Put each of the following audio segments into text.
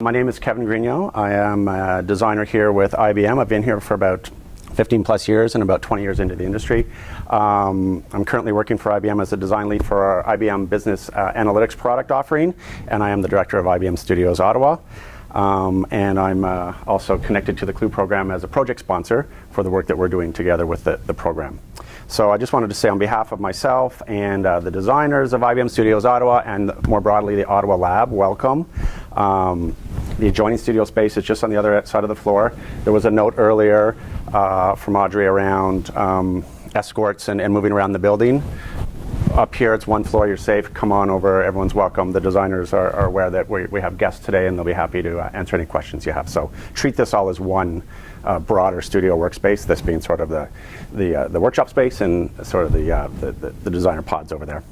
My name is Kevin Grignon. I am a designer here with IBM. I've been here for about 15 plus years and about 20 years into the industry. I'm currently working for IBM as a design lead for our IBM Business Analytics product offering, and I am the director of IBM Studios Ottawa. And I'm also connected to the CLUE program as a project sponsor for the work that we're doing together with the program. So I just wanted to say on behalf of myself and the designers of IBM Studios Ottawa and more broadly the Ottawa Lab, welcome. The adjoining studio space is just on the other side of the floor. There was a note earlier from Audrey around escorts and moving around the building. Up here, it's one floor, you're safe, come on over, everyone's welcome. The designers are aware that we have guests today and they'll be happy to answer any questions you have. So treat this all as one broader studio workspace, this being sort of the workshop space and sort of the designer pods over there.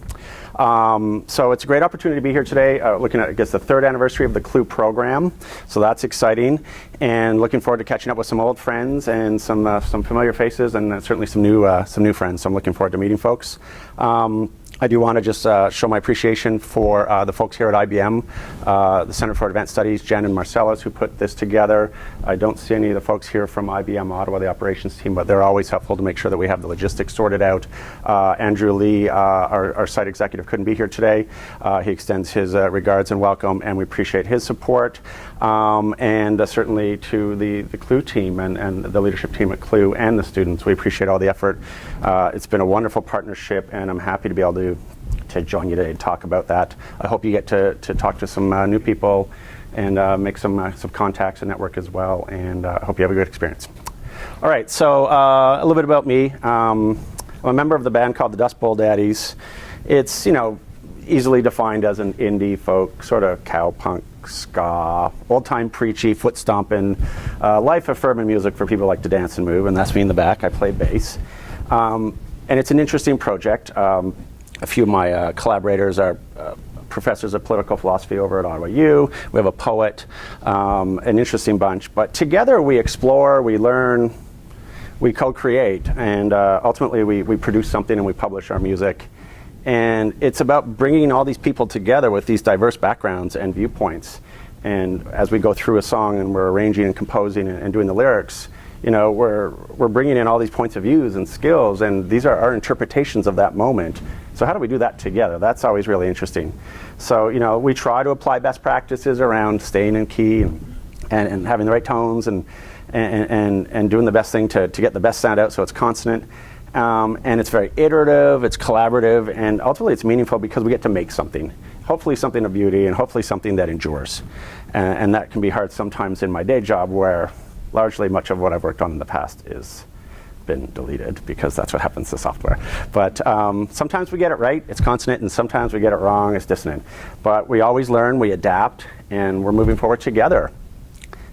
So it's a great opportunity to be here today, looking at, I guess, the third anniversary of the CLUE program. So that's exciting, and looking forward to catching up with some old friends and some familiar faces, and certainly some new friends. So I'm looking forward to meeting folks. I do want to just show my appreciation for the folks here at IBM, the Center for Advanced Studies, Jen and Marcellus, who put this together. I don't see any of the folks here from IBM Ottawa, the operations team, but they're always helpful to make sure that we have the logistics sorted out. Andrew Lee, our site executive, couldn't be here today. He extends his regards and welcome, and we appreciate his support. And certainly to the CLUE team and the leadership team at CLUE and the students, we appreciate all the effort. It's been a wonderful partnership, and I'm happy to be able to join you today to talk about that. I hope you get to talk to some new people and make some contacts and network as well, and I hope you have a good experience. All right, so a little bit about me. I'm a member of the band called the Dust Bowl Daddies. It's, easily defined as an indie folk, sort of cowpunk, ska, old-time preachy, foot-stomping, life-affirming music for people who like to dance and move, and that's me in the back. I play bass. And it's an interesting project. A few of my collaborators are professors of political philosophy over at Ottawa U. We have a poet, an interesting bunch. But together we explore, we learn, we co-create, and ultimately we produce something and we publish our music. And it's about bringing all these people together with these diverse backgrounds and viewpoints. And as we go through a song and we're arranging and composing and doing the lyrics, we're bringing in all these points of views and skills, and these are our interpretations of that moment. So how do we do that together? That's always really interesting. So, we try to apply best practices around staying in key and having the right tones and doing the best thing to get the best sound out so it's consonant. And it's very iterative, it's collaborative, and ultimately it's meaningful because we get to make something. Hopefully something of beauty, and hopefully something that endures. And that can be hard sometimes in my day job, where largely much of what I've worked on in the past is been deleted, because that's what happens to software. But sometimes we get it right, it's consonant, and sometimes we get it wrong, it's dissonant. But we always learn, we adapt, and we're moving forward together.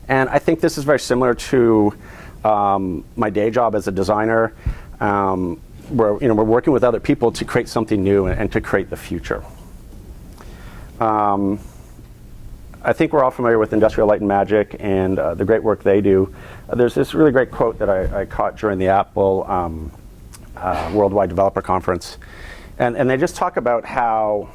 And I think this is very similar to my day job as a designer, where we're working with other people to create something new and to create the future. I think we're all familiar with Industrial Light and Magic and the great work they do. There's this really great quote that I caught during the Apple Worldwide Developer Conference, and they just talk about how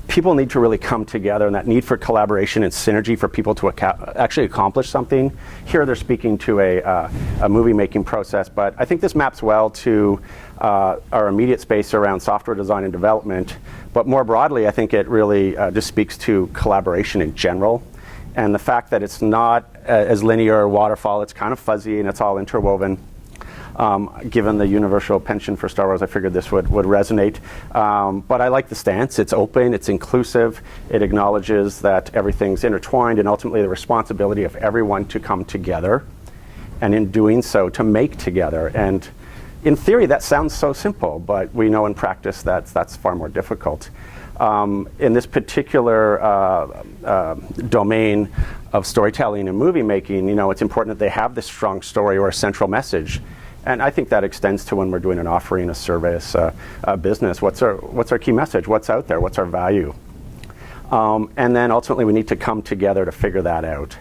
people need to really come together, and that need for collaboration and synergy for people to actually accomplish something. Here they're speaking to a movie-making process, but I think this maps well to our immediate space around software design and development. But more broadly, I think it really just speaks to collaboration in general, and the fact that it's not as linear or waterfall. It's kind of fuzzy and it's all interwoven. Given the universal penchant for Star Wars, I figured this would resonate. But I like the stance. It's open, it's inclusive, it acknowledges that everything's intertwined, and ultimately the responsibility of everyone to come together, and in doing so, to make together. And in theory, that sounds so simple, but we know in practice that's far more difficult. In this particular domain of storytelling and movie making, it's important that they have this strong story or a central message. And I think that extends to when we're doing an offering, a service, a business. What's our key message? What's out there? What's our value? And then ultimately we need to come together to figure that out.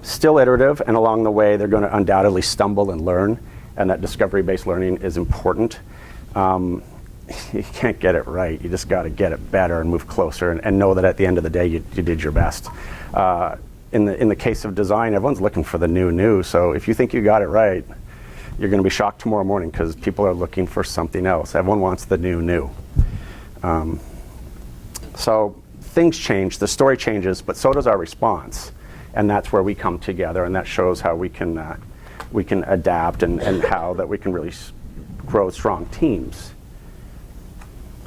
Still iterative, and along the way they're going to undoubtedly stumble and learn, and that discovery-based learning is important. you can't get it right. You just got to get it better and move closer, and know that at the end of the day you did your best. In the case of design, everyone's looking for the new. So if you think you got it right, you're going to be shocked tomorrow morning because people are looking for something else. Everyone wants the new. So things change, the story changes, but so does our response, and that's where we come together, and that shows how we can adapt and how that we can really grow strong teams.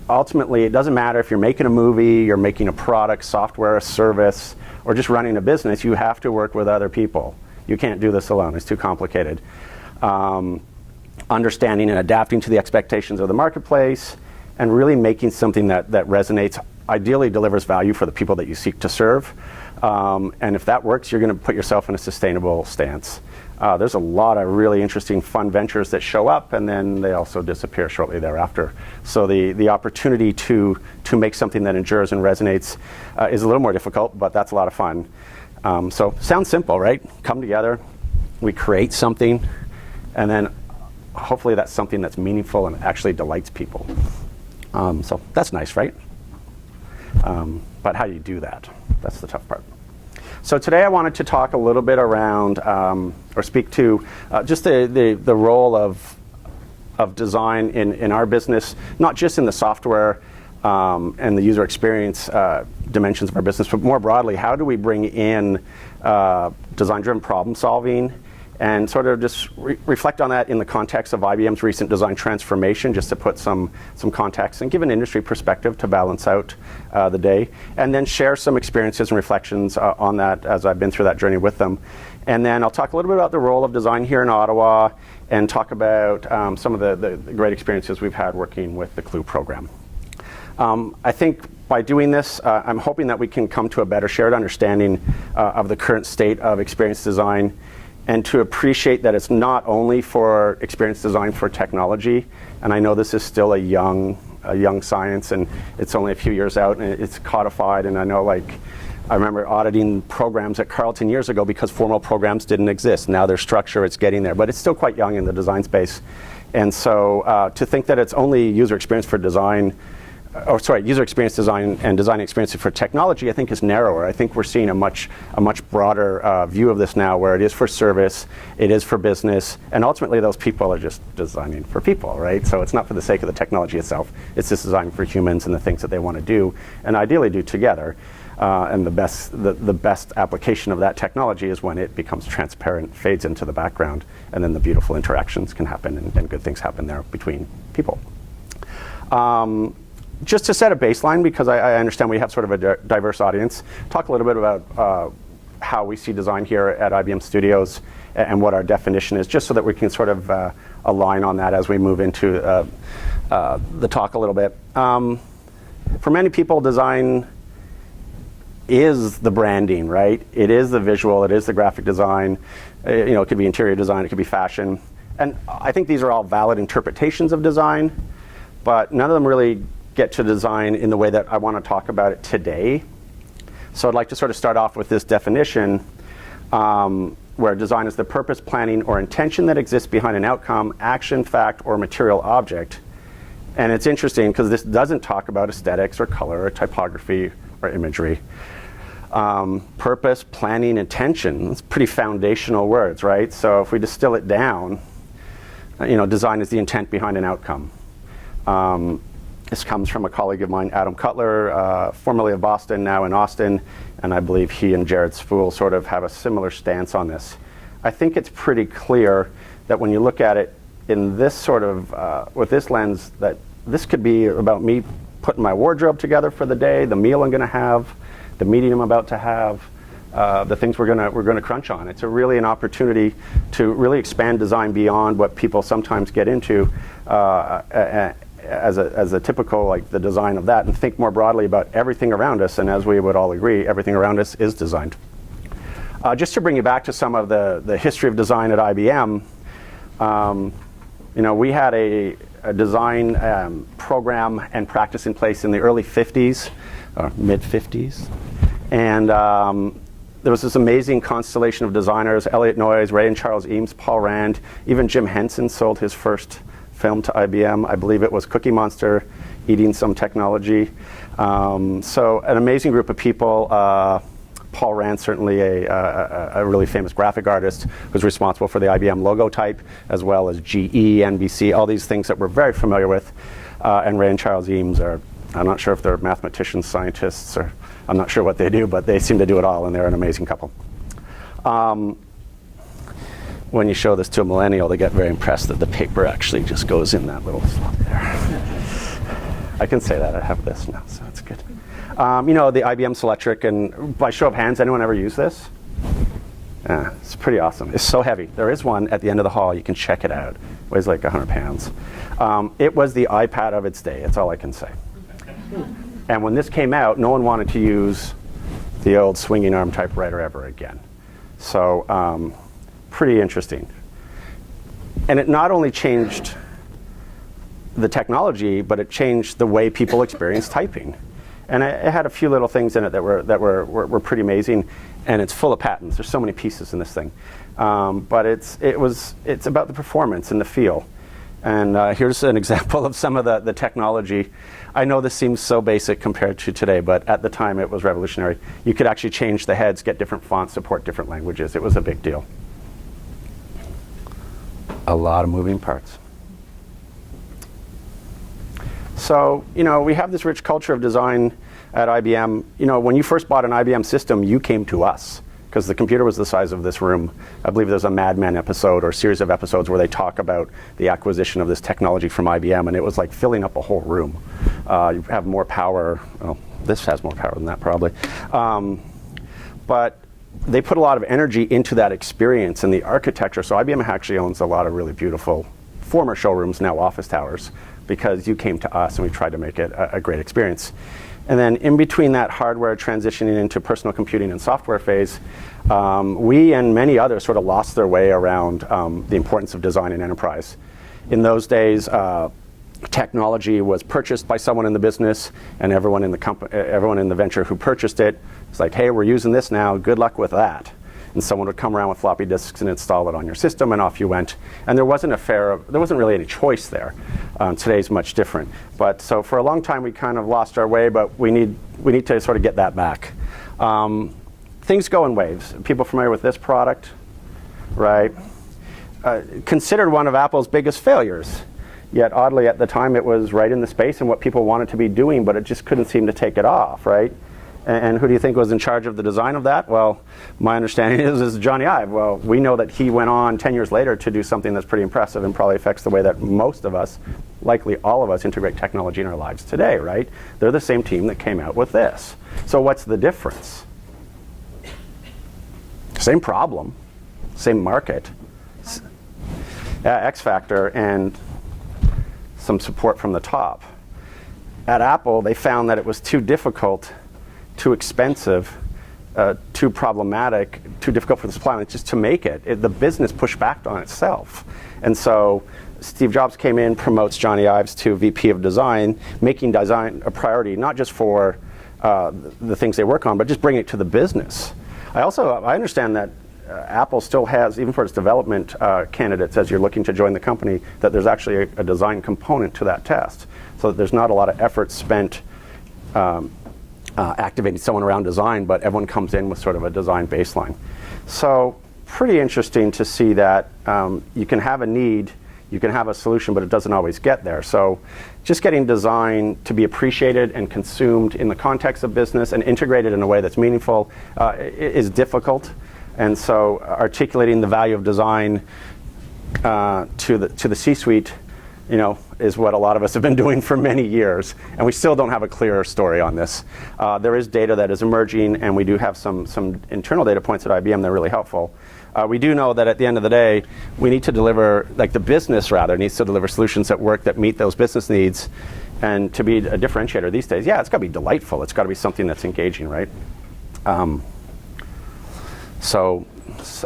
Ultimately, it doesn't matter if you're making a movie, you're making a product, software, a service, or just running a business. You have to work with other people. You can't do this alone. It's too complicated. Understanding and adapting to the expectations of the marketplace, and really making something that resonates, ideally delivers value for the people that you seek to serve. And if that works, you're going to put yourself in a sustainable stance. There's a lot of really interesting, fun ventures that show up, and then they also disappear shortly thereafter. So the opportunity to make something that endures and resonates is a little more difficult, but that's a lot of fun. So sounds simple, right? Come together, we create something, and then hopefully that's something that's meaningful and actually delights people. So that's nice, right? But how do you do that? That's the tough part. So today I wanted to talk a little bit around, or speak to just the role of design in our business, not just in the software and the user experience dimensions of our business, but more broadly, how do we bring in design-driven problem solving, and sort of just reflect on that in the context of IBM's recent design transformation, just to put some context and give an industry perspective to balance out the day, and then share some experiences and reflections on that as I've been through that journey with them. And then I'll talk a little bit about the role of design here in Ottawa, and talk about some of the great experiences we've had working with the CLUE program. I think by doing this, I'm hoping that we can come to a better shared understanding of the current state of experience design, and to appreciate that it's not only for experience design for technology, and I know this is still a young science, and it's only a few years out, and it's codified, and I know, like, I remember auditing programs at Carleton years ago because formal programs didn't exist. Now there's structure, it's getting there, but it's still quite young in the design space. And so to think that it's only user experience for design, user experience design and design experience for technology, I think is narrower. I think we're seeing a much broader view of this now, where it is for service, it is for business, and ultimately those people are just designing for people, right? So it's not for the sake of the technology itself, it's just designing for humans and the things that they want to do, and ideally do together. And the best application of that technology is when it becomes transparent, fades into the background, and then the beautiful interactions can happen, and good things happen there between people. Just to set a baseline, because I understand we have sort of a diverse audience, talk a little bit about how we see design here at IBM Studios and what our definition is, just so that we can sort of align on that as we move into the talk a little bit. For many people, design is the branding, right? It is the visual, it is the graphic design. It could be interior design, it could be fashion. And I think these are all valid interpretations of design, but none of them really get to design in the way that I want to talk about it today. So I'd like to sort of start off with this definition, where design is the purpose, planning, or intention that exists behind an outcome, action, fact, or material object. And it's interesting because this doesn't talk about aesthetics or color or typography or imagery. Purpose, planning, intention, it's pretty foundational words, right? So if we distill it down, design is the intent behind an outcome. This comes from a colleague of mine, Adam Cutler, formerly of Boston, now in Austin, and I believe he and Jared Spool sort of have a similar stance on this. I think it's pretty clear that when you look at it in this sort of, with this lens, that this could be about me putting my wardrobe together for the day, the meal I'm going to have, the meeting I'm about to have, the things we're going to crunch on. It's really an opportunity to really expand design beyond what people sometimes get into as a typical, like, the design of that, and think more broadly about everything around us. And as we would all agree, everything around us is designed. Just to bring you back to some of the history of design at IBM, we had a design program and practice in place in the early 50s, or mid 50s. And there was this amazing constellation of designers: Elliot Noyes, Ray and Charles Eames, Paul Rand, even Jim Henson sold his first film to IBM. I believe it was Cookie Monster eating some technology. So an amazing group of people. Paul Rand, certainly a really famous graphic artist, was responsible for the IBM logo type, as well as GE, NBC, all these things that we're very familiar with. And Ray and Charles Eames are, I'm not sure if they're mathematicians, scientists, or I'm not sure what they do, but they seem to do it all, and they're an amazing couple. When you show this to a millennial, they get very impressed that the paper actually just goes in that little slot there. I can say that, I have this now, so that's good. You know, the IBM Selectric, and by show of hands, anyone ever use this? Yeah, it's pretty awesome. It's so heavy. There is one at the end of the hall. You can check it out. It weighs like 100 pounds. It was the iPad of its day. That's all I can say. And when this came out, no one wanted to use the old swinging arm typewriter ever again. So pretty interesting. And it not only changed the technology, but it changed the way people experience typing. And it had a few little things in it that were pretty amazing, and it's full of patents. There's so many pieces in this thing, but it's about the performance and the feel. And here's an example of some of the technology. I know this seems so basic compared to today, but at the time it was revolutionary. You could actually change the heads, get different fonts, support different languages. It was a big deal. A lot of moving parts. So, you know, we have this rich culture of design at IBM. You know, when you first bought an IBM system, you came to us because the computer was the size of this room. I believe there's a Mad Men episode or series of episodes where they talk about the acquisition of this technology from IBM, and it was like filling up a whole room. You have more power. Well, this has more power than that probably. But they put a lot of energy into that experience and the architecture. So IBM actually owns a lot of really beautiful former showrooms, now office towers, because you came to us and we tried to make it a great experience. And then in between that hardware transitioning into personal computing and software phase, we and many others sort of lost their way around the importance of design in enterprise. In those days, technology was purchased by someone in the business, and everyone in the venture who purchased it was like, hey, we're using this now, good luck with that. And someone would come around with floppy disks and install it on your system, and off you went. And there wasn't really any choice there. Today's much different. But so for a long time we kind of lost our way, but we need to sort of get that back. Things go in waves. People familiar with this product, right? Considered one of Apple's biggest failures. Yet oddly at the time it was right in the space and what people wanted to be doing, but it just couldn't seem to take it off, right? And who do you think was in charge of the design of that? Well, my understanding is Johnny Ive. Well, we know that he went on 10 years later to do something that's pretty impressive and probably affects the way that most of us, likely all of us, integrate technology in our lives today, right? They're the same team that came out with this. So what's the difference? Same problem, same market, X factor, and some support from the top. At Apple, they found that it was too difficult, too expensive, too problematic, too difficult for the supply line just to make it. The business pushed back on itself. And so Steve Jobs came in, promotes Johnny Ives to VP of Design, making design a priority, not just for the things they work on, but just bringing it to the business. I understand that Apple still has, even for its development candidates, as you're looking to join the company, that there's actually a design component to that test. So that there's not a lot of effort spent activating someone around design, but everyone comes in with sort of a design baseline. So pretty interesting to see that you can have a need, you can have a solution, but it doesn't always get there. So just getting design to be appreciated and consumed in the context of business and integrated in a way that's meaningful is difficult. And so articulating the value of design to the C-suite, you know, is what a lot of us have been doing for many years, and we still don't have a clearer story on this. There is data that is emerging, and we do have some internal data points at IBM that are really helpful. We do know that at the end of the day, we need to deliver, like the business rather, needs to deliver solutions that work, that meet those business needs, and to be a differentiator these days, yeah, it's got to be delightful. It's got to be something that's engaging, right? So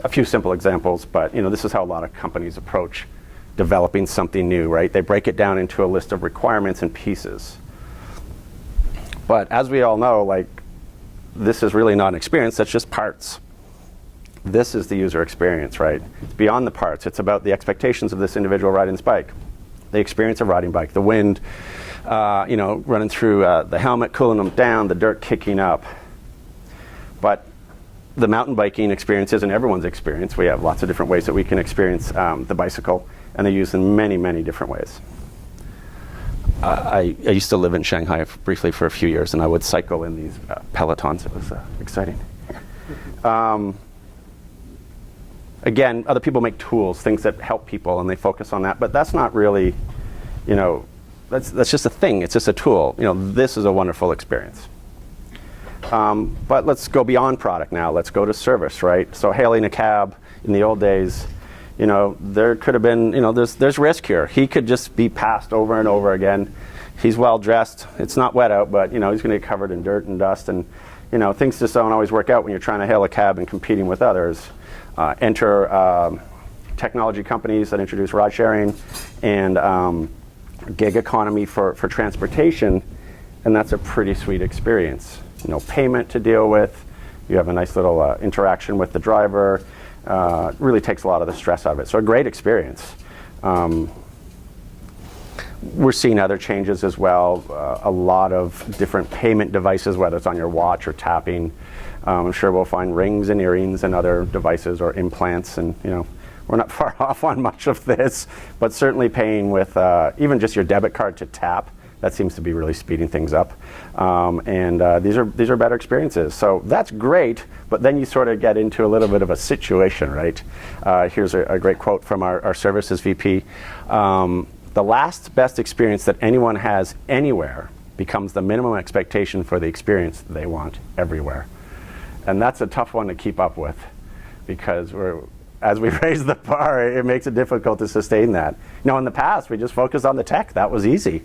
a few simple examples, but you know, this is how a lot of companies approach developing something new, right? They break it down into a list of requirements and pieces. But as we all know, like, this is really not an experience, that's just parts. This is the user experience, right? It's beyond the parts. It's about the expectations of this individual riding this bike, the experience of riding a bike. The wind, running through the helmet, cooling them down, the dirt kicking up. But the mountain biking experience isn't everyone's experience. We have lots of different ways that we can experience the bicycle, and they're used in many, many different ways. I used to live in Shanghai briefly for a few years, and I would cycle in these pelotons. It was exciting. Again, other people make tools, things that help people, and they focus on that. But that's not really, that's just a thing. It's just a tool. This is a wonderful experience. But let's go beyond product now. Let's go to service, right? So hailing a cab in the old days, there could have been, there's risk here. He could just be passed over and over again. He's well dressed. It's not wet out, but he's going to get covered in dirt and dust, and things just don't always work out when you're trying to hail a cab and competing with others. Enter technology companies that introduce ride sharing and gig economy for transportation, and that's a pretty sweet experience. No payment to deal with. You have a nice little interaction with the driver. Really takes a lot of the stress out of it. So a great experience. We're seeing other changes as well. A lot of different payment devices, whether it's on your watch or tapping. I'm sure we'll find rings and earrings and other devices or implants, and we're not far off on much of this, but certainly paying with even just your debit card to tap. That seems to be really speeding things up, and these are better experiences. So that's great, but then you sort of get into a little bit of a situation, right? Here's a great quote from our services VP. The last best experience that anyone has anywhere becomes the minimum expectation for the experience they want everywhere. And that's a tough one to keep up with, because as we raise the bar, it makes it difficult to sustain that. In the past, we just focused on the tech. That was easy.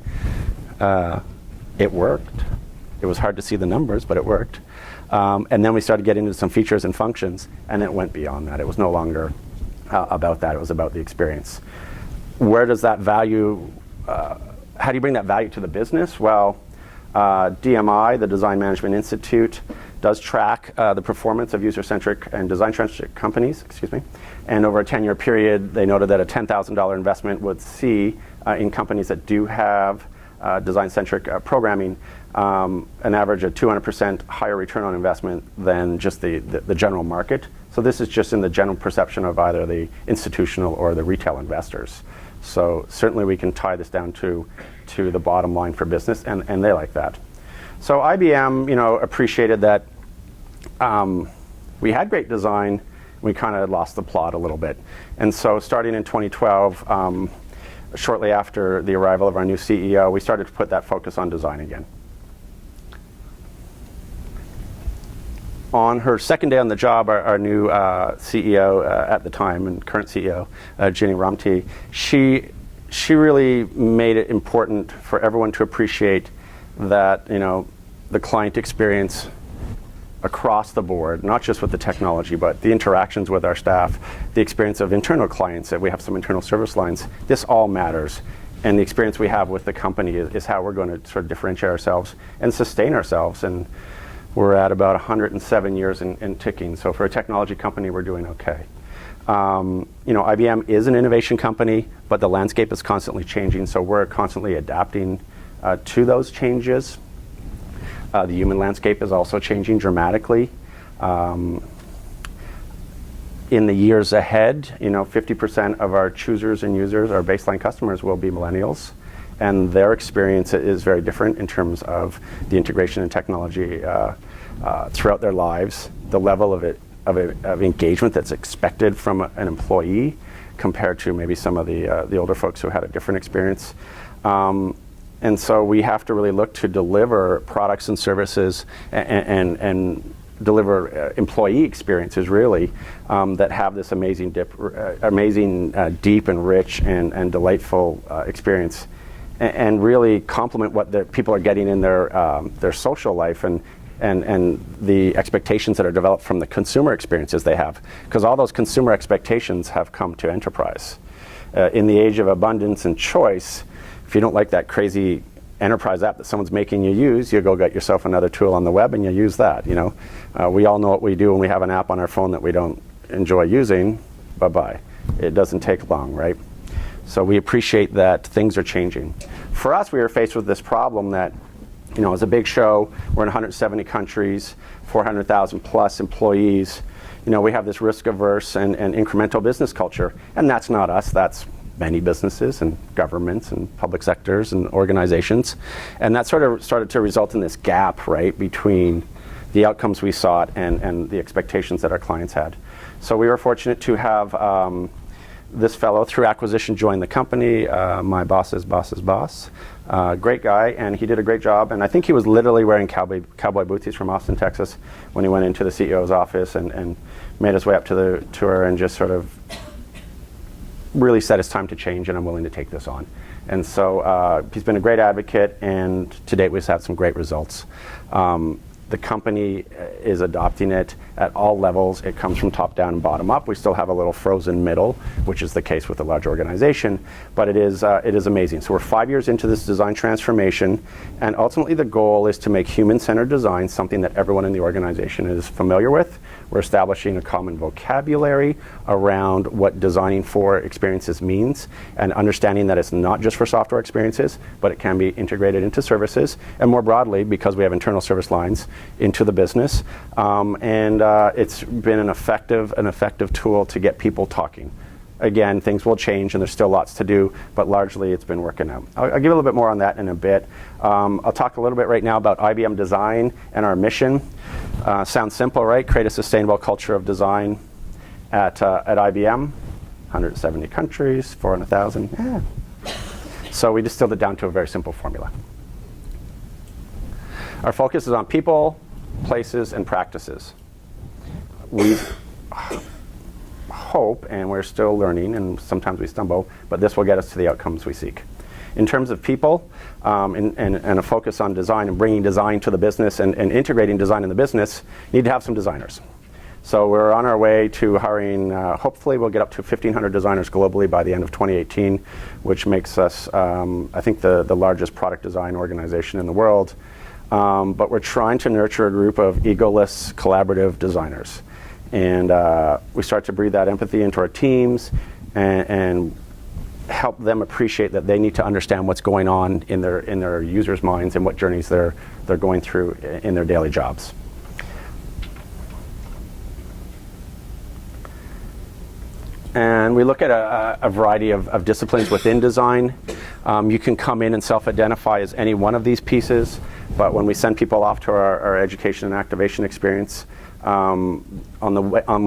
It worked. It was hard to see the numbers, but it worked. And then we started getting into some features and functions, and it went beyond that. It was no longer about that. It was about the experience. Where does that value, how do you bring that value to the business? Well, DMI, the Design Management Institute, does track the performance of user-centric and design-centric companies, and over a 10-year period, they noted that a $10,000 investment would see in companies that do have design-centric programming an average of 200% higher return on investment than just the general market. So this is just in the general perception of either the institutional or the retail investors. So certainly we can tie this down to the bottom line for business, and they like that. So IBM, appreciated that we had great design. We kind of lost the plot a little bit. And so starting in 2012, shortly after the arrival of our new CEO, we started to put that focus on design again. On her second day on the job, our new CEO at the time, and current CEO, Ginny Romty, she really made it important for everyone to appreciate that the client experience across the board, not just with the technology, but the interactions with our staff, the experience of internal clients, that we have some internal service lines, this all matters. And the experience we have with the company is how we're going to sort of differentiate ourselves and sustain ourselves. And we're at about 107 years and ticking. So for a technology company, we're doing okay. IBM is an innovation company, but the landscape is constantly changing, so we're constantly adapting to those changes. The human landscape is also changing dramatically. In the years ahead, 50% of our choosers and users, our baseline customers, will be millennials, and their experience is very different in terms of the integration and technology throughout their lives, the level of engagement that's expected from an employee compared to maybe some of the older folks who had a different experience. And so we have to really look to deliver products and services and deliver employee experiences, really, that have this amazing, deep and rich and delightful experience, and really complement what the people are getting in their social life and the expectations that are developed from the consumer experiences they have. Because all those consumer expectations have come to enterprise. In the age of abundance and choice, if you don't like that crazy enterprise app that someone's making you use, you go get yourself another tool on the web and you use that. We all know what we do when we have an app on our phone that we don't enjoy using. Bye-bye. It doesn't take long, right? So we appreciate that things are changing. For us, we were faced with this problem that, it's a big show. We're in 170 countries, 400,000 plus employees. We have this risk-averse and incremental business culture, and that's not us. That's many businesses and governments and public sectors and organizations. And that sort of started to result in this gap, right, between the outcomes we sought and the expectations that our clients had. So we were fortunate to have this fellow, through acquisition, join the company, my boss's boss's boss. Great guy, and he did a great job. And I think he was literally wearing cowboy boots. He's from Austin, Texas, when he went into the CEO's office and made his way up to the tour and just sort of really said it's time to change, and I'm willing to take this on. And so he's been a great advocate, and to date we've had some great results. The company is adopting it at all levels. It comes from top down and bottom up. We still have a little frozen middle, which is the case with a large organization, but it is amazing. So we're 5 years into this design transformation, and ultimately the goal is to make human-centered design something that everyone in the organization is familiar with. We're establishing a common vocabulary around what designing for experiences means, and understanding that it's not just for software experiences, but it can be integrated into services, and more broadly, because we have internal service lines, into the business. It's been an effective tool to get people talking. Again, things will change and there's still lots to do, but largely it's been working out. I'll give you a little bit more on that in a bit. I'll talk a little bit right now about IBM Design and our mission. Sounds simple, right? Create a sustainable culture of design at IBM. 170 countries, 400,000. Yeah. So we distilled it down to a very simple formula. Our focus is on people, places, and practices. We hope, and we're still learning, and sometimes we stumble, but this will get us to the outcomes we seek. In terms of people, and a focus on design and bringing design to the business and integrating design in the business, you need to have some designers. So we're on our way to hiring, hopefully we'll get up to 1,500 designers globally by the end of 2018, which makes us, I think, the largest product design organization in the world. But we're trying to nurture a group of egoless, collaborative designers. And we start to breathe that empathy into our teams and help them appreciate that they need to understand what's going on in their users' minds and what journeys they're going through in their daily jobs. And we look at a variety of disciplines within design. You can come in and self-identify as any one of these pieces, but when we send people off to our education and activation experience, when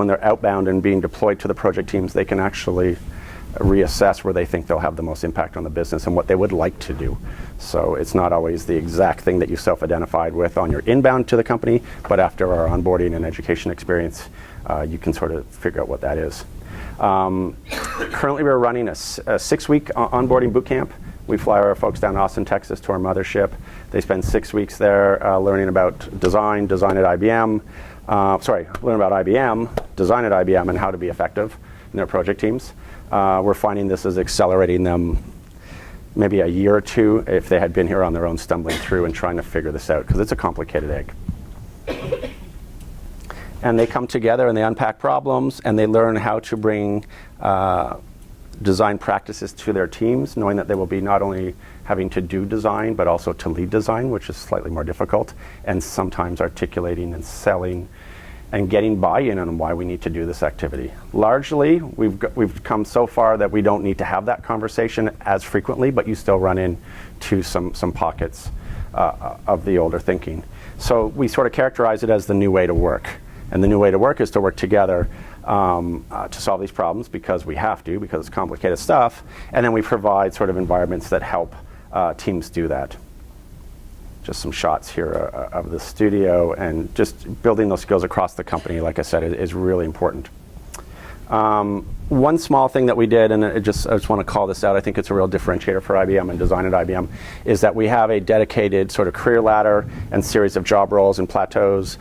they're outbound and being deployed to the project teams, they can actually reassess where they think they'll have the most impact on the business and what they would like to do. So it's not always the exact thing that you self-identified with on your inbound to the company, but after our onboarding and education experience, you can sort of figure out what that is. Currently we're running a 6-week onboarding boot camp. We fly our folks down to Austin, Texas to our mothership. They spend 6 weeks there learning about design at IBM, learn about IBM, design at IBM, and how to be effective in their project teams. We're finding this is accelerating them maybe a year or two if they had been here on their own, stumbling through and trying to figure this out, because it's a complicated egg. And they come together and they unpack problems and they learn how to bring design practices to their teams, knowing that they will be not only having to do design, but also to lead design, which is slightly more difficult, and sometimes articulating and selling and getting buy-in on why we need to do this activity. Largely, we've come so far that we don't need to have that conversation as frequently, but you still run into some pockets of the older thinking. So we sort of characterize it as the new way to work. And the new way to work is to work together to solve these problems because we have to, because it's complicated stuff. And then we provide sort of environments that help teams do that. Just some shots here of the studio, and just building those skills across the company, like I said, is really important. One small thing that we did, and I just want to call this out, I think it's a real differentiator for IBM and design at IBM, is that we have a dedicated sort of career ladder and series of job roles and levels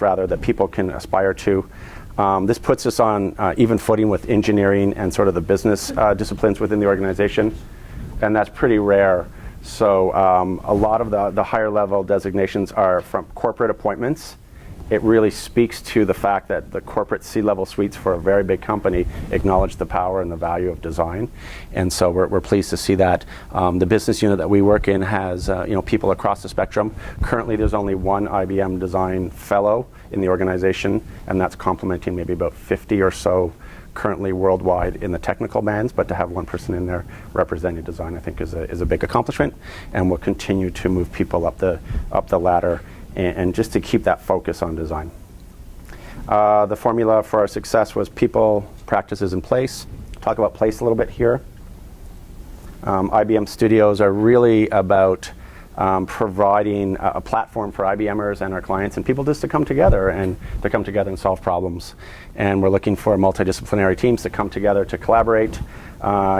rather, that people can aspire to. This puts us on even footing with engineering and sort of the business disciplines within the organization, and that's pretty rare. So a lot of the higher level designations are from corporate appointments, it really speaks to the fact that the corporate C-level suites for a very big company acknowledge the power and the value of design. And so we're pleased to see that. The business unit that we work in has people across the spectrum. Currently there's only one IBM Design Fellow in the organization, and that's complementing maybe about 50 or so currently worldwide in the technical bands, but to have one person in there representing design, I think is a big accomplishment, and we'll continue to move people up the ladder and just to keep that focus on design. The formula for our success was people, practices, and place. Talk about place a little bit here. IBM Studios are really about providing a platform for IBMers and our clients and people just to come together and solve problems. And we're looking for multidisciplinary teams to come together to collaborate,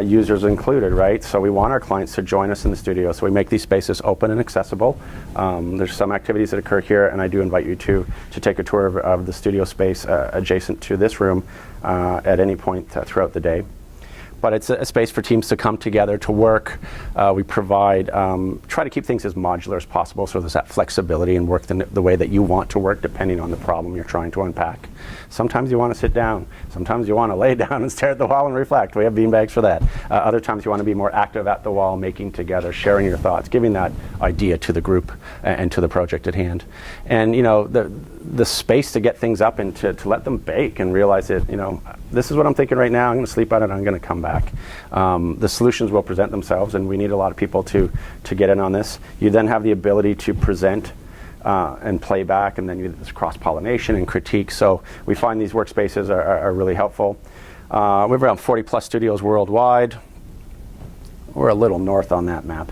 users included, right? So we want our clients to join us in the studio. So we make these spaces open and accessible. There's some activities that occur here, and I do invite you to take a tour of the studio space adjacent to this room at any point throughout the day. But it's a space for teams to come together to work. We provide, try to keep things as modular as possible, so there's that flexibility and work the way that you want to work depending on the problem you're trying to unpack. Sometimes you want to sit down. Sometimes you want to lay down and stare at the wall and reflect. We have beanbags for that. Other times you want to be more active at the wall, making together, sharing your thoughts, giving that idea to the group and to the project at hand. And the space to get things up and to let them bake and realize that, this is what I'm thinking right now. I'm going to sleep on it. I'm going to come back. The solutions will present themselves, and we need a lot of people to get in on this. You then have the ability to present and play back, and then there's cross-pollination and critique. So we find these workspaces are really helpful. We have around 40 plus studios worldwide. We're a little north on that map.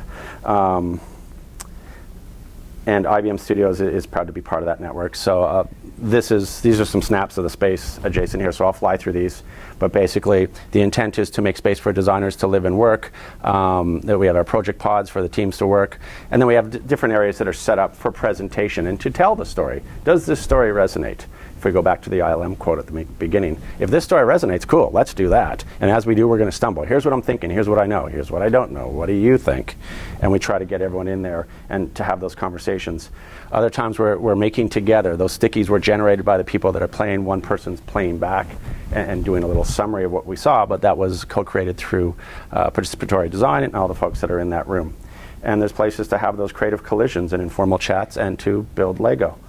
And IBM Studios is proud to be part of that network. So these are some snaps of the space adjacent here, so I'll fly through these. But basically, the intent is to make space for designers to live and work. That we have our project pods for the teams to work. And then we have different areas that are set up for presentation and to tell the story. Does this story resonate? If we go back to the ILM quote at the beginning, if this story resonates, cool, let's do that. And as we do, we're going to stumble. Here's what I'm thinking. Here's what I know. Here's what I don't know. What do you think? And we try to get everyone in there and to have those conversations. Other times we're making together. Those stickies were generated by the people that are playing. One person's playing back and doing a little summary of what we saw, but that was co-created through participatory design and all the folks that are in that room. And there's places to have those creative collisions and informal chats and to build Lego.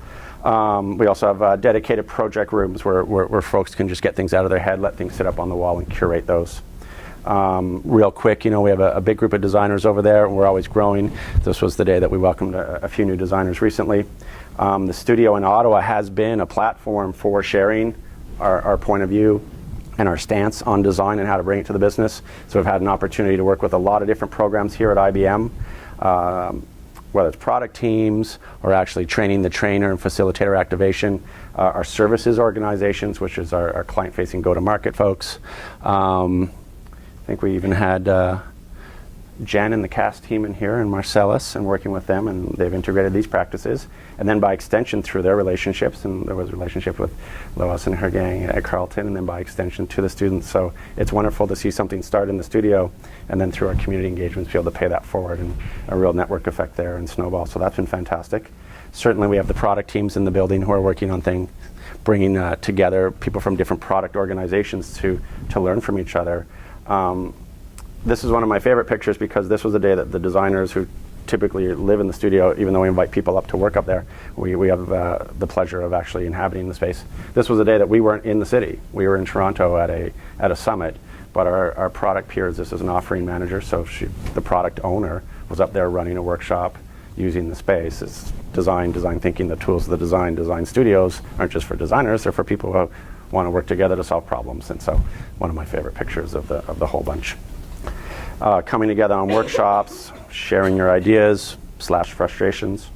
We also have dedicated project rooms where folks can just get things out of their head, let things sit up on the wall and curate those. Real quick, we have a big group of designers over there, and we're always growing. This was the day that we welcomed a few new designers recently. The studio in Ottawa has been a platform for sharing our point of view and our stance on design and how to bring it to the business. So we've had an opportunity to work with a lot of different programs here at IBM. Whether it's product teams or actually training the trainer and facilitator activation, our services organizations, which is our client-facing go-to-market folks. I think we even had Jen and the cast team in here and Marcellus and working with them, and they've integrated these practices. And then by extension through their relationships, and there was a relationship with Lois and her gang at Carleton, and then by extension to the students. So it's wonderful to see something start in the studio and then through our community engagements be able to pay that forward, and a real network effect there and snowball. So that's been fantastic. Certainly we have the product teams in the building who are working on things, bringing together people from different product organizations to learn from each other. This is one of my favorite pictures because this was the day that the designers who typically live in the studio, even though we invite people up to work up there, we have the pleasure of actually inhabiting the space. This was the day that we weren't in the city. We were in Toronto at a summit, but our product peers, this is an offering manager, so the product owner was up there running a workshop using the space. It's design thinking. The tools of the design studios aren't just for designers, they're for people who want to work together to solve problems. And so one of my favorite pictures of the whole bunch. Coming together on workshops, sharing your ideas / frustrations,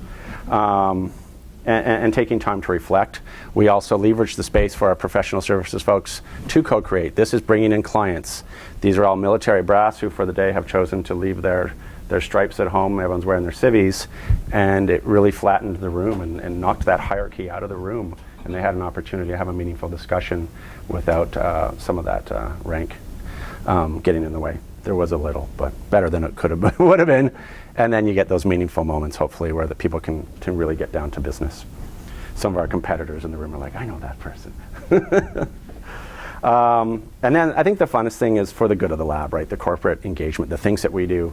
and taking time to reflect. We also leverage the space for our professional services folks to co-create. This is bringing in clients. These are all military brass who for the day have chosen to leave their stripes at home. Everyone's wearing their civvies, and it really flattened the room and knocked that hierarchy out of the room, and they had an opportunity to have a meaningful discussion without some of that rank getting in the way. There was a little, but better than it would have been. And then you get those meaningful moments, hopefully, where the people can really get down to business. some of our competitors in the room are like, I know that person. And then I think the funnest thing is for the good of the lab, right? The corporate engagement, the things that we do.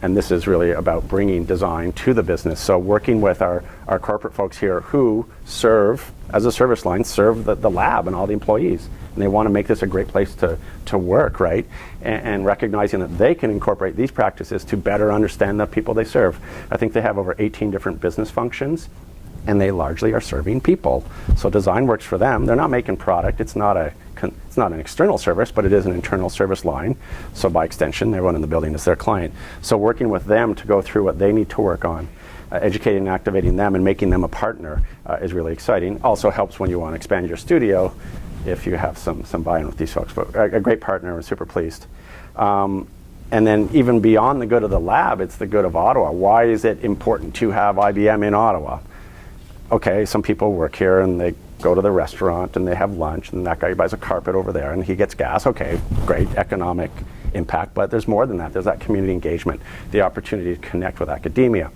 And this is really about bringing design to the business. So working with our corporate folks here who serve, as a service line, serve the lab and all the employees. And they want to make this a great place to work, right? And recognizing that they can incorporate these practices to better understand the people they serve. I think they have over 18 different business functions, and they largely are serving people. So design works for them. They're not making product. It's not an external service, but it is an internal service line. So by extension, everyone in the building is their client. So working with them to go through what they need to work on, educating and activating them and making them a partner is really exciting. Also helps when you want to expand your studio if you have some buy-in with these folks. But a great partner, we're super pleased. And then even beyond the good of the lab, it's the good of Ottawa. Why is it important to have IBM in Ottawa? Okay, some people work here and they go to the restaurant and they have lunch, and that guy buys a carpet over there and he gets gas. Okay, great economic impact, but there's more than that. There's that community engagement, the opportunity to connect with academia,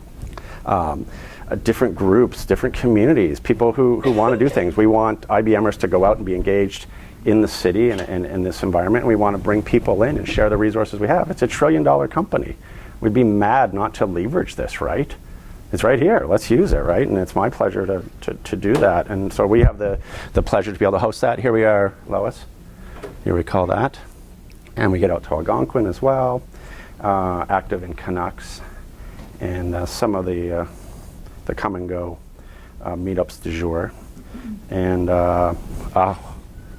different groups, different communities, people who want to do things. We want IBMers to go out and be engaged in the city and in this environment. We want to bring people in and share the resources we have. It's a $1 trillion company. We'd be mad not to leverage this, right? It's right here. Let's use it, right? And it's my pleasure to do that. And so we have the pleasure to be able to host that. Here we are, Lois. Here we call that. And we get out to Algonquin as well, active in Canucks, and some of the come and go meetups du jour. And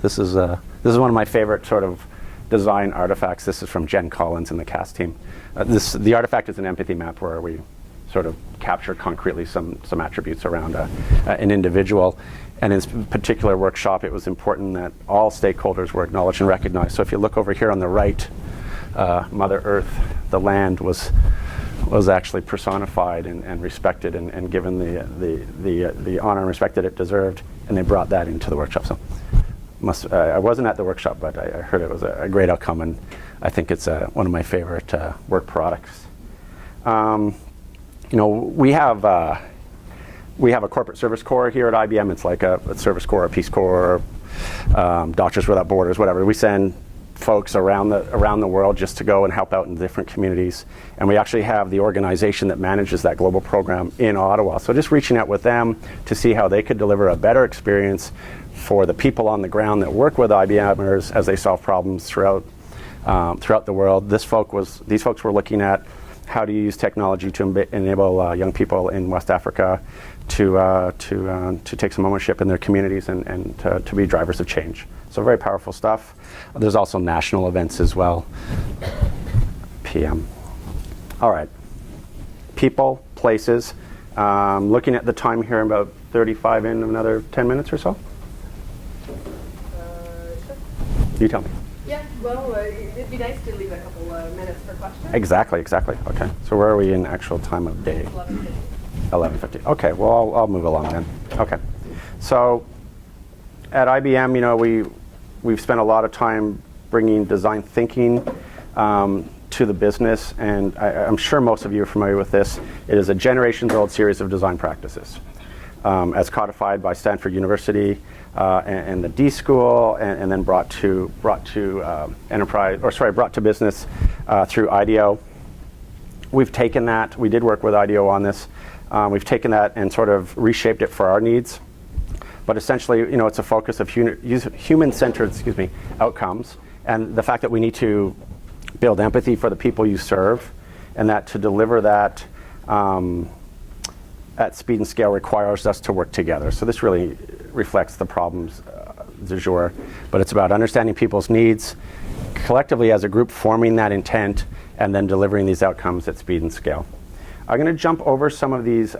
this is one of my favorite sort of design artifacts. This is from Jen Collins and the CAST team. The artifact is an empathy map where we sort of capture concretely some attributes around an individual. And in this particular workshop, it was important that all stakeholders were acknowledged and recognized. So if you look over here on the right, Mother Earth, the land, was actually personified and respected and given the honor and respect that it deserved. And they brought that into the workshop. So I wasn't at the workshop, but I heard it was a great outcome, and I think it's one of my favorite work products. We have a corporate service corps here at IBM. It's like a service corps, a Peace Corps, Doctors Without Borders, whatever. We send folks around the world just to go and help out in different communities. And we actually have the organization that manages that global program in Ottawa. So just reaching out with them to see how they could deliver a better experience for the people on the ground that work with IBMers as they solve problems throughout the world. These folks were looking at how do you use technology to enable young people in West Africa to take some ownership in their communities and to be drivers of change. So very powerful stuff. There's also national events as well. PM. All right. People, places. Looking at the time here, about 35 in another 10 minutes or so. Sure. You tell me. Yeah, well, it'd be nice to leave a couple minutes for questions. Exactly. Okay. So where are we in actual time of day? 11:50. 11:50. Okay. Well, I'll move along then. Okay. So at IBM, we've spent a lot of time bringing design thinking to the business, and I'm sure most of you are familiar with this. It is a generations-old series of design practices, as codified by Stanford University and the D School, and then brought to business through IDEO. We've taken that. We did work with IDEO on this. We've taken that and sort of reshaped it for our needs. But essentially, it's a focus of human-centered, outcomes, and the fact that we need to build empathy for the people you serve, and that to deliver that at speed and scale requires us to work together. So this really reflects the problems du jour, but it's about understanding people's needs, collectively as a group forming that intent, and then delivering these outcomes at speed and scale. I'm going to jump over some of these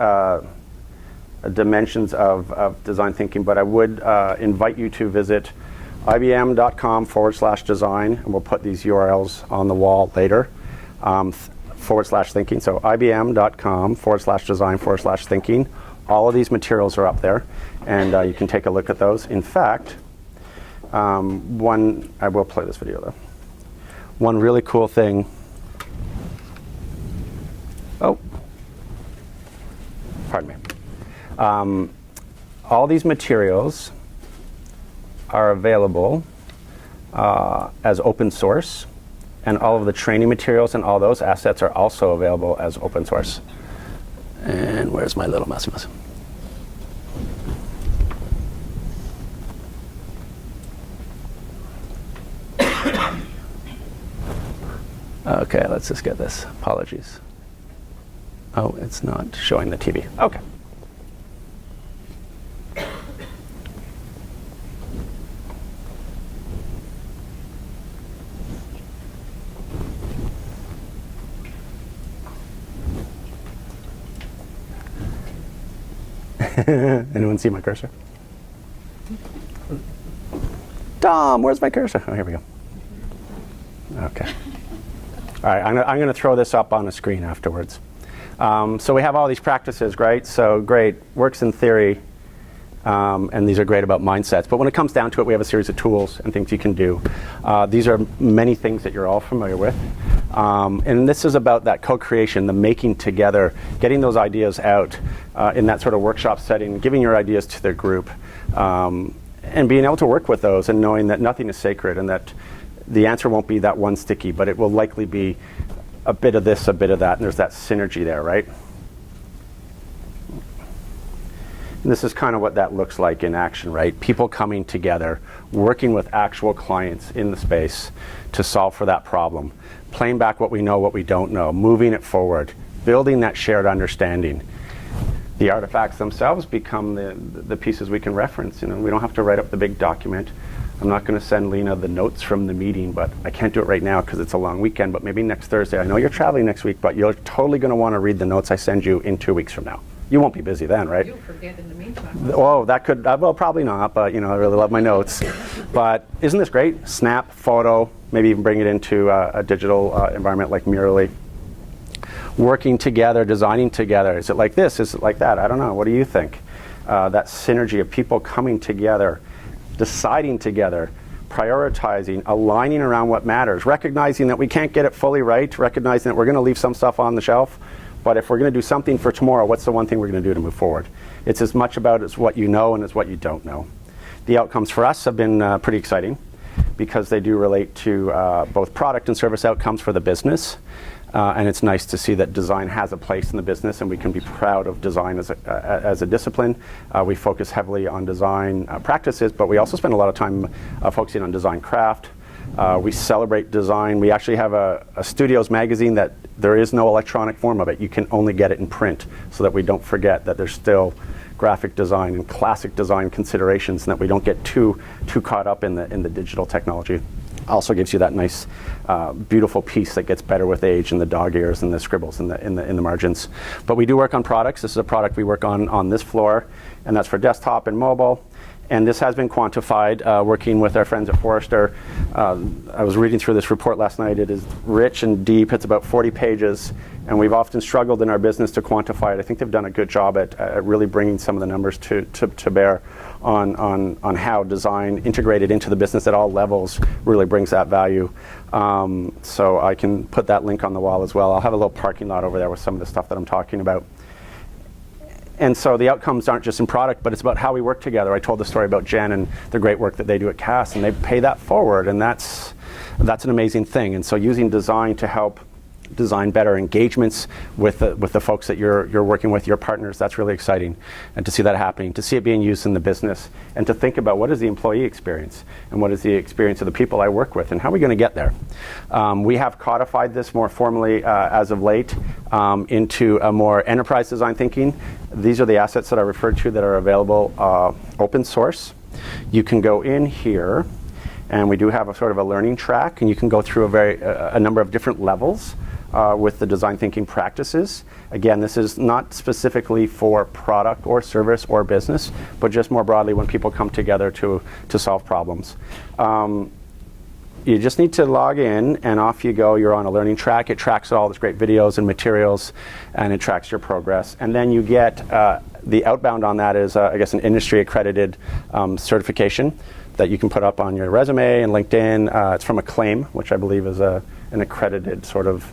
dimensions of design thinking, but I would invite you to visit ibm.com/design, and we'll put these URLs on the wall later, /thinking. So ibm.com/design/thinking. All of these materials are up there, and you can take a look at those. In fact, I will play this video though. One really cool thing. Oh, pardon me. all these materials are available as open source, and all of the training materials and all those assets are also available as open source. And where's my little mousey mouse? Okay, let's just get this. Apologies. Oh, it's not showing the TV. Okay. Anyone see my cursor? Tom, where's my cursor? Oh, here we go. Okay. All right, I'm going to throw this up on the screen afterwards. So we have all these practices, right? So great, works in theory, and these are great about mindsets. But when it comes down to it, we have a series of tools and things you can do. These are many things that you're all familiar with. And this is about that co-creation, the making together, getting those ideas out in that sort of workshop setting, giving your ideas to the group, and being able to work with those and knowing that nothing is sacred and that the answer won't be that one sticky, but it will likely be a bit of this, a bit of that, and there's that synergy there, right? And this is kind of what that looks like in action, right? People coming together, working with actual clients in the space to solve for that problem, playing back what we know, what we don't know, moving it forward, building that shared understanding. The artifacts themselves become the pieces we can reference. You know, we don't have to write up the big document. I'm not going to send Lena the notes from the meeting, but I can't do it right now because it's a long weekend, but maybe next Thursday. I know you're traveling next week, but you're totally going to want to read the notes I send you in 2 weeks from now. You won't be busy then, right? You'll forget in the meantime. Oh, that could, well, probably not, but you know, I really love my notes. But isn't this great? Snap, photo, maybe even bring it into a digital environment like Murally. Working together, designing together. Is it like this? Is it like that? I don't know. What do you think? That synergy of people coming together, deciding together, prioritizing, aligning around what matters, recognizing that we can't get it fully right, recognizing that we're going to leave some stuff on the shelf, but if we're going to do something for tomorrow, what's the one thing we're going to do to move forward? It's as much about as what you know and as what you don't know. The outcomes for us have been pretty exciting because they do relate to both product and service outcomes for the business. And it's nice to see that design has a place in the business, and we can be proud of design as a discipline. We focus heavily on design practices, but we also spend a lot of time focusing on design craft. We celebrate design. We actually have a Studios magazine that there is no electronic form of it. You can only get it in print so that we don't forget that there's still graphic design and classic design considerations and that we don't get too caught up in the digital technology. Also gives you that nice, beautiful piece that gets better with age and the dog ears and the scribbles in the margins. But we do work on products. This is a product we work on this floor, and that's for desktop and mobile. And this has been quantified working with our friends at Forrester. I was reading through this report last night. It is rich and deep. It's about 40 pages, and we've often struggled in our business to quantify it. I think they've done a good job at really bringing some of the numbers to bear on how design integrated into the business at all levels really brings that value. So I can put that link on the wall as well. I'll have a little parking lot over there with some of the stuff that I'm talking about. And so the outcomes aren't just in product, but it's about how we work together. I told the story about Jen and the great work that they do at CAS, and they pay that forward, and that's an amazing thing. And so using design to help design better engagements with the folks that you're working with, your partners, that's really exciting. And to see that happening, to see it being used in the business, and to think about what is the employee experience and what is the experience of the people I work with and how are we going to get there. We have codified this more formally as of late into a more enterprise design thinking. These are the assets that I referred to that are available open source. You can go in here, and we do have a sort of a learning track, and you can go through a number of different levels with the design thinking practices. Again, this is not specifically for product or service or business, but just more broadly when people come together to solve problems. You just need to log in, and off you go. You're on a learning track. It tracks all these great videos and materials, and it tracks your progress. And then you get the outbound on that is, I guess, an industry accredited certification that you can put up on your resume and LinkedIn. It's from Acclaim, which I believe is an accredited sort of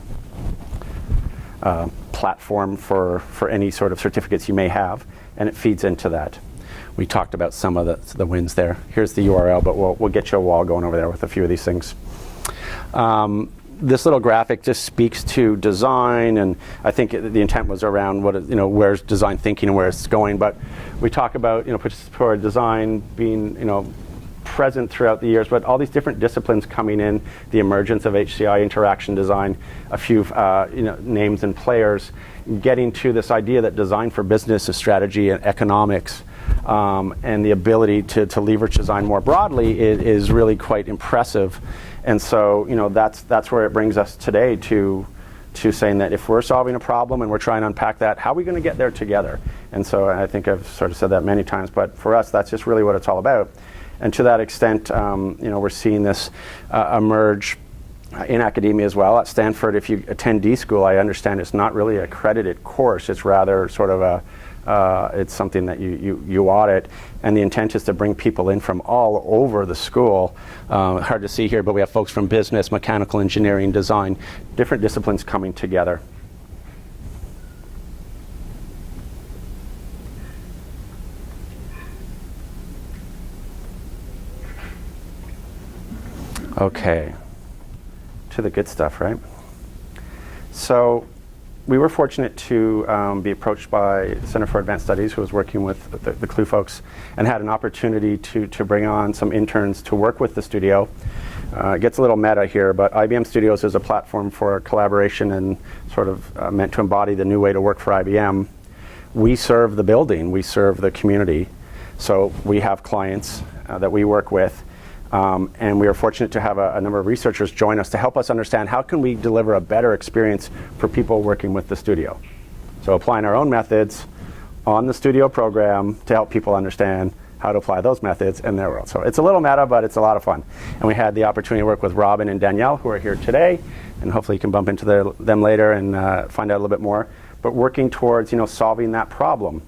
platform for any sort of certificates you may have, and it feeds into that. we talked about some of the wins there. Here's the URL, but we'll get you a wall going over there with a few of these things. This little graphic just speaks to design, and I think the intent was around where's design thinking and where it's going. But we talk about participatory design being present throughout the years, but all these different disciplines coming in, the emergence of HCI, interaction design, a few names and players, getting to this idea that design for business is strategy and economics, and the ability to leverage design more broadly is really quite impressive. And so that's where it brings us today to saying that if we're solving a problem and we're trying to unpack that, how are we going to get there together? And so I think I've sort of said that many times, but for us, that's just really what it's all about. And to that extent, we're seeing this emerge in academia as well. At Stanford, if you attend D school, I understand it's not really an accredited course. It's rather sort of it's something that you audit. And the intent is to bring people in from all over the school. Hard to see here, but we have folks from business, mechanical engineering, design, different disciplines coming together. Okay, to the good stuff, right? So we were fortunate to be approached by Center for Advanced Studies, who was working with the CLU folks, and had an opportunity to bring on some interns to work with the studio. It gets a little meta here, but IBM Studios is a platform for collaboration and sort of meant to embody the new way to work for IBM. We serve the building, we serve the community, so we have clients that we work with. And we are fortunate to have a number of researchers join us to help us understand how can we deliver a better experience for people working with the studio. So applying our own methods on the studio program to help people understand how to apply those methods in their world. So it's a little meta, but it's a lot of fun. And we had the opportunity to work with Robin and Danielle, who are here today, and hopefully you can bump into them later and find out a little bit more. But working towards solving that problem.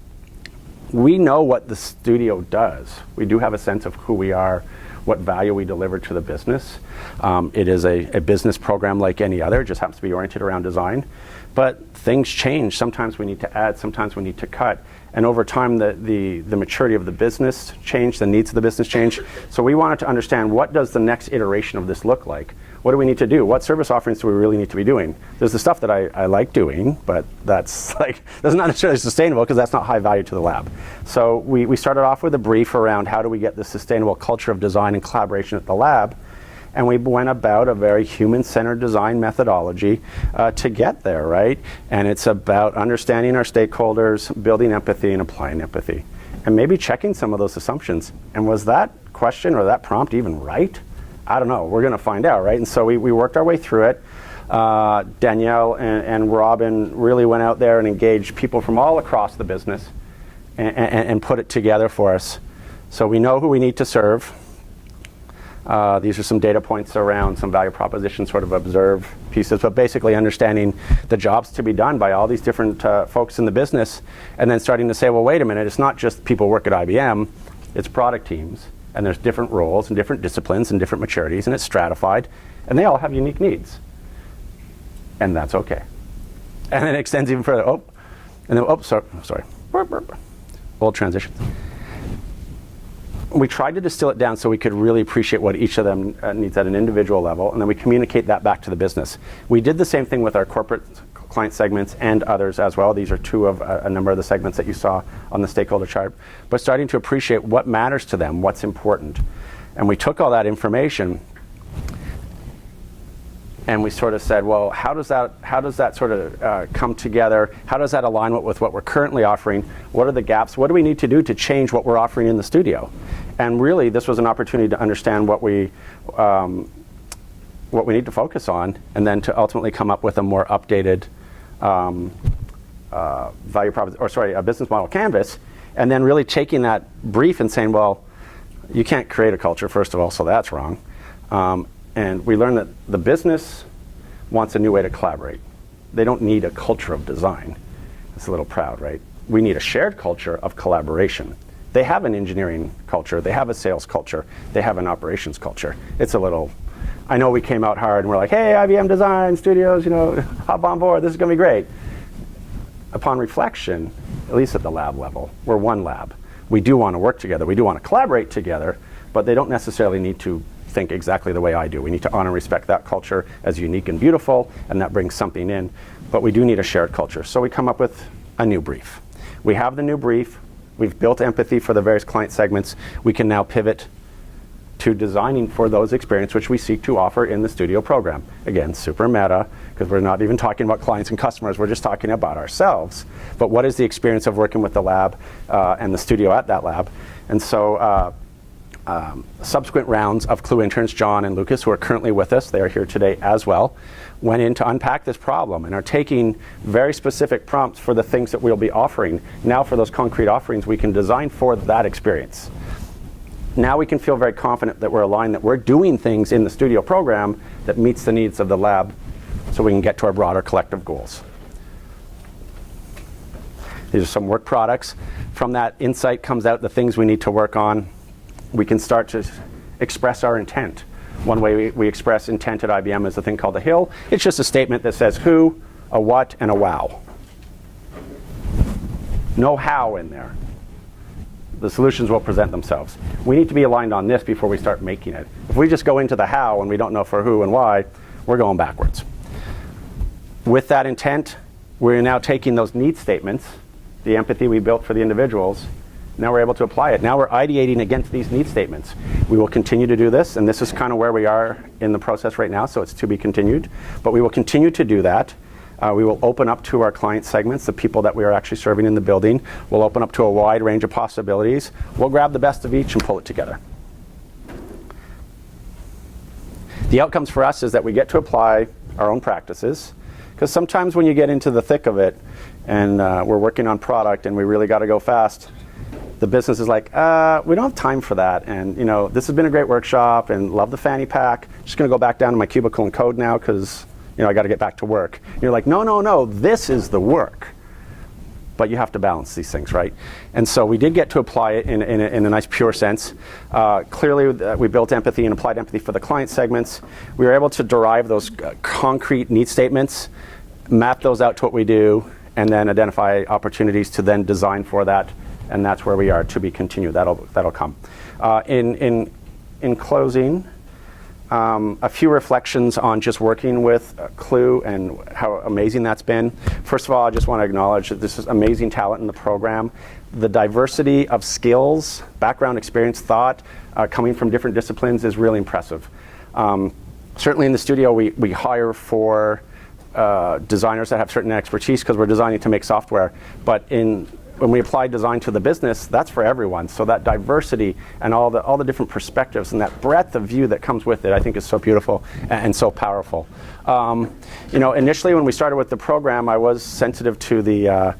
We know what the studio does. We do have a sense of who we are, what value we deliver to the business. It is a business program like any other. It just happens to be oriented around design. But things change. Sometimes we need to add, sometimes we need to cut. And over time, the maturity of the business changed, the needs of the business changed. So we wanted to understand, what does the next iteration of this look like? What do we need to do? What service offerings do we really need to be doing? There's the stuff that I like doing, but that's not necessarily sustainable because that's not high value to the lab. So we started off with a brief around how do we get the sustainable culture of design and collaboration at the lab. And we went about a very human-centered design methodology to get there, right? And it's about understanding our stakeholders, building empathy, and applying empathy. And maybe checking some of those assumptions. And was that question or that prompt even right? I don't know. We're going to find out, right? And so we worked our way through it. Danielle and Robin really went out there and engaged people from all across the business and put it together for us. So we know who we need to serve. These are some data points around some value proposition sort of observe pieces, but basically understanding the jobs to be done by all these different folks in the business, and then starting to say, well, wait a minute, it's not just people work at IBM, it's product teams, and there's different roles and different disciplines and different maturities, and it's stratified, and they all have unique needs. And that's okay. And then it extends even further. Sorry. Old transitions. We tried to distill it down so we could really appreciate what each of them needs at an individual level, and then we communicate that back to the business. We did the same thing with our corporate client segments and others as well. These are two of a number of the segments that you saw on the stakeholder chart, but starting to appreciate what matters to them, what's important. And we took all that information and we sort of said, well, how does that sort of come together? How does that align with what we're currently offering? What are the gaps? What do we need to do to change what we're offering in the studio? And really, this was an opportunity to understand what we need to focus on, and then to ultimately come up with a more updated value proposition, or sorry, a business model canvas, and then really taking that brief and saying, well, you can't create a culture, first of all, so that's wrong. And we learned that the business wants a new way to collaborate. They don't need a culture of design. It's a little proud, right? We need a shared culture of collaboration. They have an engineering culture, they have a sales culture, they have an operations culture. It's a little, I know we came out hard and we're like, hey, IBM Design Studios, hop on board, this is gonna be great. Upon reflection, at least at the lab level, we're one lab. we do want to work together. We do want to collaborate together, but they don't necessarily need to think exactly the way I do. We need to honor and respect that culture as unique and beautiful, and that brings something in. But we do need a shared culture. So we come up with a new brief. We have the new brief. We've built empathy for the various client segments. We can now pivot to designing for those experiences which we seek to offer in the studio program. Again, super meta, because we're not even talking about clients and customers, we're just talking about ourselves. But what is the experience of working with the lab and the studio at that lab? And so subsequent rounds of Clue interns, John and Lucas, who are currently with us, they are here today as well, went in to unpack this problem and are taking very specific prompts for the things that we'll be offering. Now for those concrete offerings, we can design for that experience. Now we can feel very confident that we're aligned, that we're doing things in the studio program that meets the needs of the lab so we can get to our broader collective goals. These are some work products. From that insight comes out the things we need to work on. We can start to express our intent. One way we express intent at IBM is a thing called a hill. It's just a statement that says who, a what, and a wow. No how in there. The solutions will present themselves. We need to be aligned on this before we start making it. If we just go into the how and we don't know for who and why, we're going backwards. With that intent, we're now taking those need statements, the empathy we built for the individuals, now we're able to apply it. Now we're ideating against these need statements. We will continue to do this, and this is kind of where we are in the process right now, so it's to be continued. But we will continue to do that. We will open up to our client segments, the people that we are actually serving in the building. We'll open up to a wide range of possibilities. We'll grab the best of each and pull it together. The outcomes for us is that we get to apply our own practices, because sometimes when you get into the thick of it and we're working on product and we really got to go fast, the business is like, we don't have time for that, and this has been a great workshop and love the fanny pack. Just going to go back down to my cubicle and code now because I got to get back to work. And you're like, no, this is the work. But you have to balance these things, right? And so we did get to apply it in a nice pure sense. Clearly, we built empathy and applied empathy for the client segments. We were able to derive those concrete need statements, map those out to what we do, and then identify opportunities to then design for that. And that's where we are, to be continued. That'll come. In closing, a few reflections on just working with Clue and how amazing that's been. First of all, I just want to acknowledge that this is amazing talent in the program. The diversity of skills, background, experience, thought, coming from different disciplines is really impressive. Certainly in the studio, we hire for designers that have certain expertise because we're designing to make software. But when we apply design to the business, that's for everyone. So that diversity and all the different perspectives and that breadth of view that comes with it, I think is so beautiful and so powerful. Initially when we started with the program, I was sensitive to the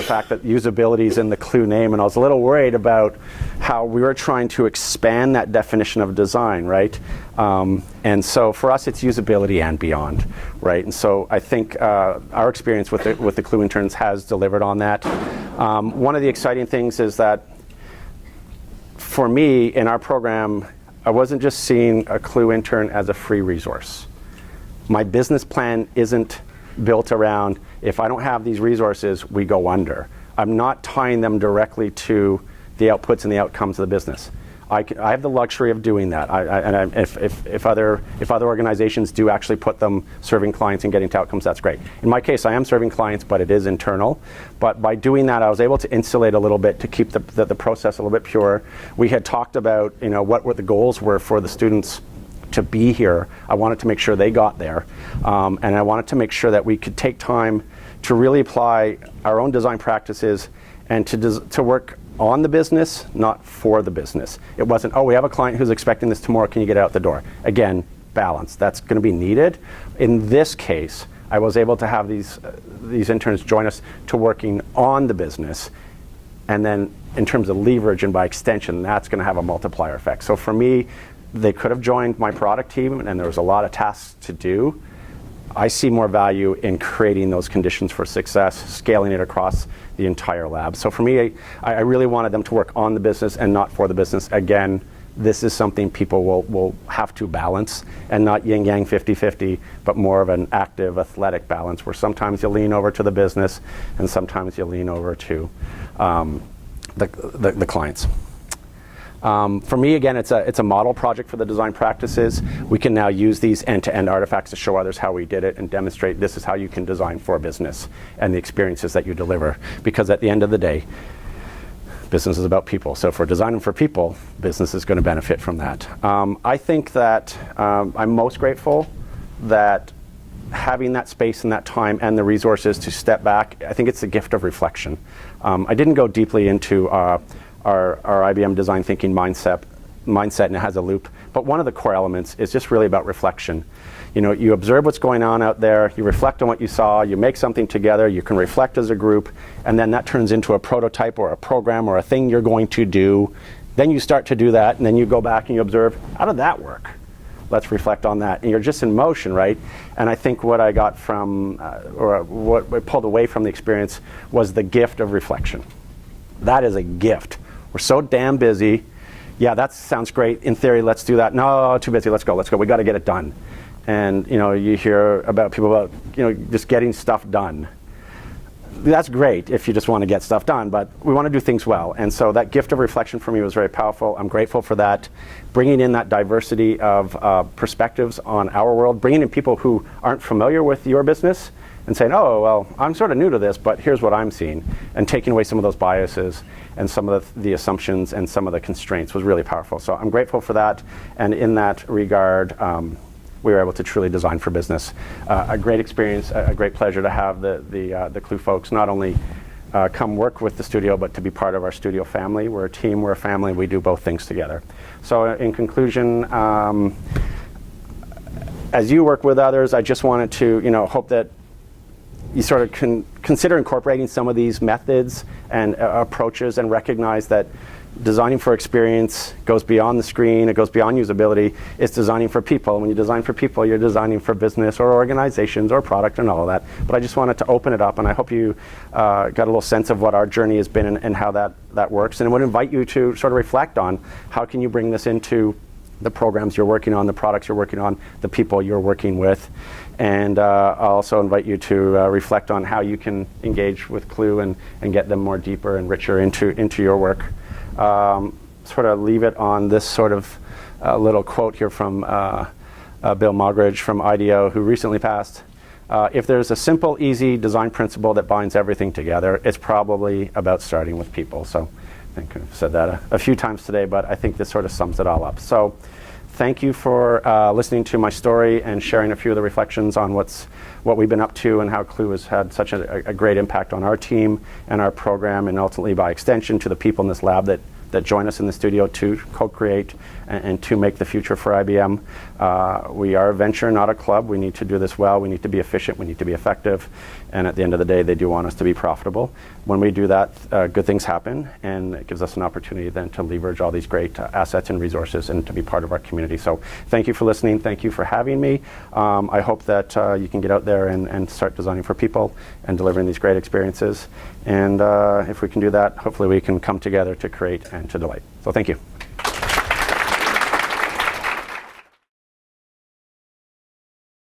fact that usability is in the Clue name, and I was a little worried about how we were trying to expand that definition of design, right? And so for us, it's usability and beyond, right? And so I think our experience with the Clue interns has delivered on that. One of the exciting things is that for me, in our program, I wasn't just seeing a Clue intern as a free resource. My business plan isn't built around, if I don't have these resources, we go under. I'm not tying them directly to the outputs and the outcomes of the business. I have the luxury of doing that. If other organizations do actually put them serving clients and getting to outcomes, that's great. In my case, I am serving clients, but it is internal. But by doing that, I was able to insulate a little bit to keep the process a little bit pure. We had talked about what the goals were for the students to be here. I wanted to make sure they got there, and I wanted to make sure that we could take time to really apply our own design practices and to work on the business, not for the business. It wasn't, we have a client who's expecting this tomorrow, can you get out the door? Again, balance. That's going to be needed. In this case, I was able to have these interns join us to working on the business, and then in terms of leverage and by extension, that's going to have a multiplier effect. So for me, they could have joined my product team, and there was a lot of tasks to do. I see more value in creating those conditions for success, scaling it across the entire lab. So for me, I really wanted them to work on the business and not for the business. Again, this is something people will have to balance, and not yin-yang 50-50, but more of an active, athletic balance where sometimes you lean over to the business and sometimes you lean over to the clients. For me, again, it's a model project for the design practices. We can now use these end-to-end artifacts to show others how we did it and demonstrate this is how you can design for a business and the experiences that you deliver. Because at the end of the day, business is about people. So if we're designing for people, business is going to benefit from that. I think that I'm most grateful that having that space and that time and the resources to step back, I think it's the gift of reflection. I didn't go deeply into our IBM design thinking mindset, and it has a loop. But one of the core elements is just really about reflection. You know, you observe what's going on out there, you reflect on what you saw, you make something together, you can reflect as a group, and then that turns into a prototype or a program or a thing you're going to do. Then you start to do that, and then you go back and you observe, how did that work? Let's reflect on that. And you're just in motion, right? And I think what I got from, or what I pulled away from the experience was the gift of reflection. That is a gift. We're so damn busy. Yeah, that sounds great. In theory, let's do that. No, too busy. Let's go. We got to get it done. And you know, you hear about people about just getting stuff done. That's great if you just want to get stuff done, but we want to do things well. And so that gift of reflection for me was very powerful. I'm grateful for that. Bringing in that diversity of perspectives on our world, bringing in people who aren't familiar with your business and saying, oh, well, I'm sort of new to this, but here's what I'm seeing. And taking away some of those biases and some of the assumptions and some of the constraints was really powerful. So I'm grateful for that. And in that regard, we were able to truly design for business. A great experience, a great pleasure to have the Clue folks not only come work with the studio, but to be part of our studio family. We're a team, we're a family, we do both things together. So in conclusion, as you work with others, I just wanted to hope that you sort of consider incorporating some of these methods and approaches and recognize that designing for experience goes beyond the screen, it goes beyond usability. It's designing for people. And when you design for people, you're designing for business or organizations or product and all of that. But I just wanted to open it up, and I hope you got a little sense of what our journey has been and how that works. And I would invite you to sort of reflect on how can you bring this into the programs you're working on, the products you're working on, the people you're working with. And I'll also invite you to reflect on how you can engage with Clue and get them more deeper and richer into your work. Sort of leave it on this sort of little quote here from Bill Moggridge from IDEO, who recently passed. If there's a simple, easy design principle that binds everything together, it's probably about starting with people. So I think I've said that a few times today, but I think this sort of sums it all up. So thank you for listening to my story and sharing a few of the reflections on what we've been up to and how Clue has had such a great impact on our team and our program, and ultimately by extension to the people in this lab that join us in the studio to co-create and to make the future for IBM. We are a venture, not a club. We need to do this well. We need to be efficient. We need to be effective. And at the end of the day, they do want us to be profitable. When we do that, good things happen, and it gives us an opportunity then to leverage all these great assets and resources and to be part of our community. So thank you for listening. Thank you for having me. I hope that you can get out there and start designing for people and delivering these great experiences. And if we can do that, hopefully we can come together to create and to delight. So thank you.